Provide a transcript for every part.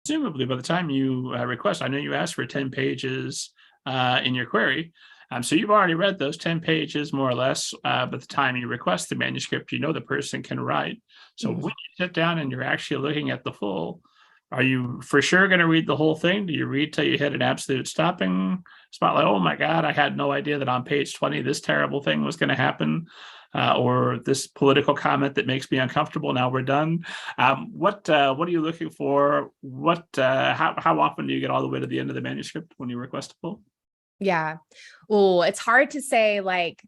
Presumably, by the time you request, I know you asked for 10 pages in your query. So you've already read those 10 pages more or less. By the time you request the manuscript, you know the person can write. So when you sit down and you're actually looking at the full, are you for sure going to read the whole thing? Do you read till you hit an absolute stopping spot? Like, oh my God, I had no idea that on page 20 this terrible thing was going to happen, or this political comment that makes me uncomfortable. Now we're done. What are you looking for? How often do you get all the way to the end of the manuscript when you request a full? Yeah. Well, it's hard to say, like,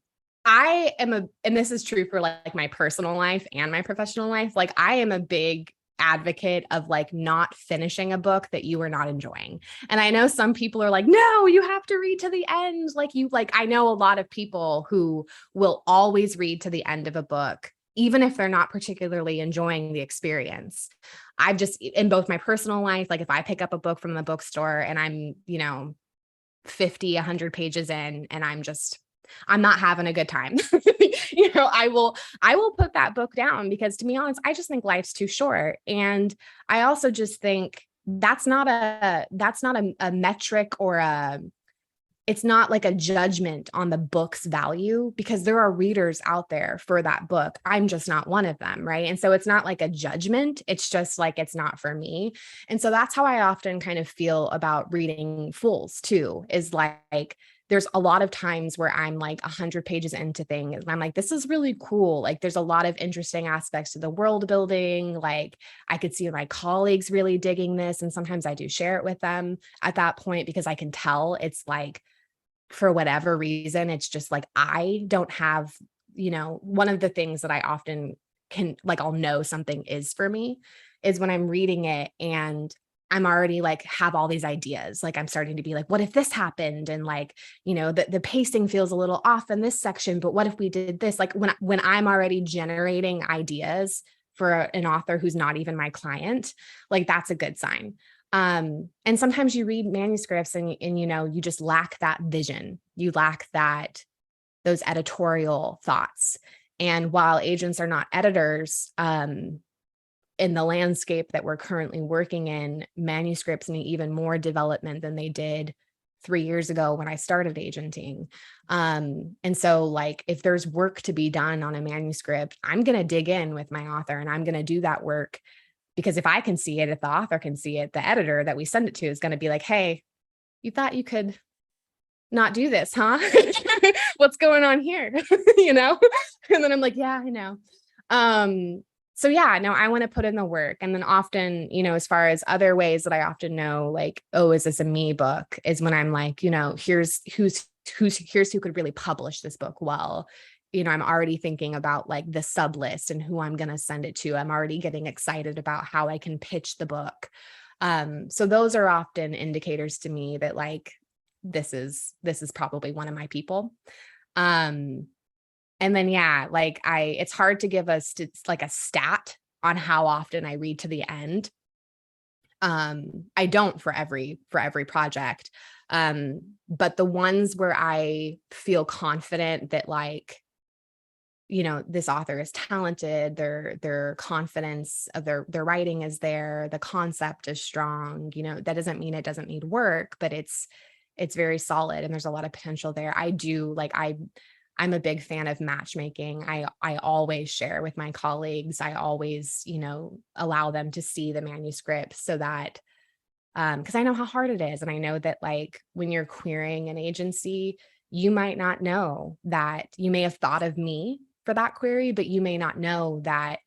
I am and this is true for like my personal life and my professional life. Like, I am a big advocate of like not finishing a book that you are not enjoying. And I know some people are like, no, you have to read to the end. I know a lot of people who will always read to the end of a book, even if they're not particularly enjoying the experience. I've just, in both my personal life, like if I pick up a book from the bookstore and I'm, 50, 100 pages in, and I'm not having a good time. I will put that book down, because to be honest, I just think life's too short. And I also just think that's not a metric, or it's not like a judgment on the book's value, because there are readers out there for that book. I'm just not one of them. Right. And so it's not like a judgment. It's just like, it's not for me. And so that's how I often kind of feel about reading fulls too, is like, there's a lot of times where I'm like 100 pages into things and I'm like, this is really cool. Like, there's a lot of interesting aspects to the world building. Like, I could see my colleagues really digging this. And sometimes I do share it with them at that point, because I can tell it's like, for whatever reason, it's just like, I don't have, one of the things that I often can, like, I'll know something is for me is when I'm reading it and I'm already like, have all these ideas. Like, I'm starting to be like, what if this happened? And like, the pacing feels a little off in this section, but what if we did this? Like, when I'm already generating ideas for an author who's not even my client, like, that's a good sign. And sometimes you read manuscripts and you just lack that vision. You lack those editorial thoughts. And while agents are not editors, in the landscape that we're currently working in, manuscripts need even more development than they did 3 years ago when I started agenting. And so, like, if there's work to be done on a manuscript, I'm going to dig in with my author and I'm going to do that work. Because if I can see it, if the author can see it, the editor that we send it to is going to be like, hey, you thought you could not do this, huh? What's going on here? And then I'm like, yeah, I know. So yeah, no, I want to put in the work. And then often, as far as other ways that I often know, like, oh, is this a me book, is when I'm like, here's who could really publish this book well. I'm already thinking about like the sub list and who I'm going to send it to. I'm already getting excited about how I can pitch the book. So those are often indicators to me that like, this is probably one of my people. And then, yeah, like it's hard to give us like a stat on how often I read to the end. I don't for every project. But the ones where I feel confident that like, this author is talented, their confidence of their writing is there, the concept is strong, that doesn't mean it doesn't need work, but it's very solid and there's a lot of potential there. I'm a big fan of matchmaking. I always share with my colleagues. I always, allow them to see the manuscript so that, because I know how hard it is. And I know that like when you're querying an agency, you might not know that you may have thought of me for that query, but you may not know that,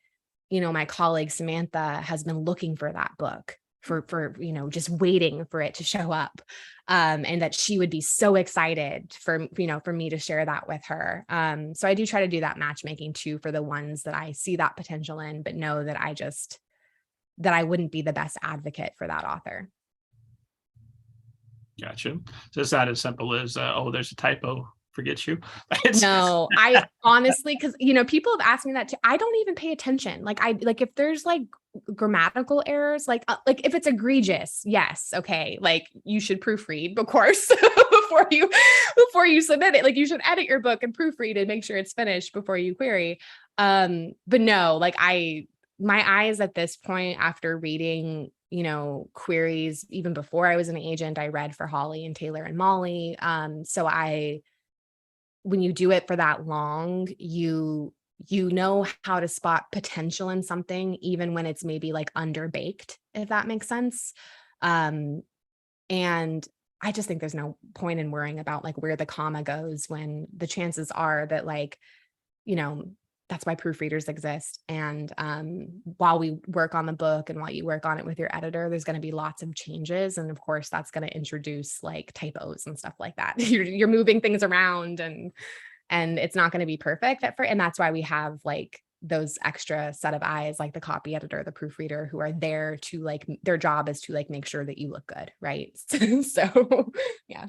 my colleague Samantha has been looking for that book for just waiting for it to show up. And that she would be so excited for me to share that with her. So I do try to do that matchmaking too, for the ones that I see that potential in, but know that I wouldn't be the best advocate for that author. Gotcha. So it's not as simple as, oh, there's a typo, forget you. No, I honestly, because, people have asked me that too. I don't even pay attention. Like if there's like grammatical errors, like if it's egregious, yes. Okay. Like you should proofread, of course, before you submit it. Like you should edit your book and proofread and make sure it's finished before you query. But no, like my eyes at this point, after reading, queries, even before I was an agent, I read for Holly and Taylor and Molly. So when you do it for that long, you know how to spot potential in something, even when it's maybe like underbaked, if that makes sense. Um, and I just think there's no point in worrying about like where the comma goes when the chances are that like, you know, that's why proofreaders exist. And while we work on the book and while you work on it with your editor, there's going to be lots of changes. And of course, that's going to introduce like typos and stuff like that. You're moving things around and it's not going to be perfect at first. And that's why we have like those extra set of eyes, like the copy editor, the proofreader, who are there to like, their job is to like make sure that you look good. Right. So yeah.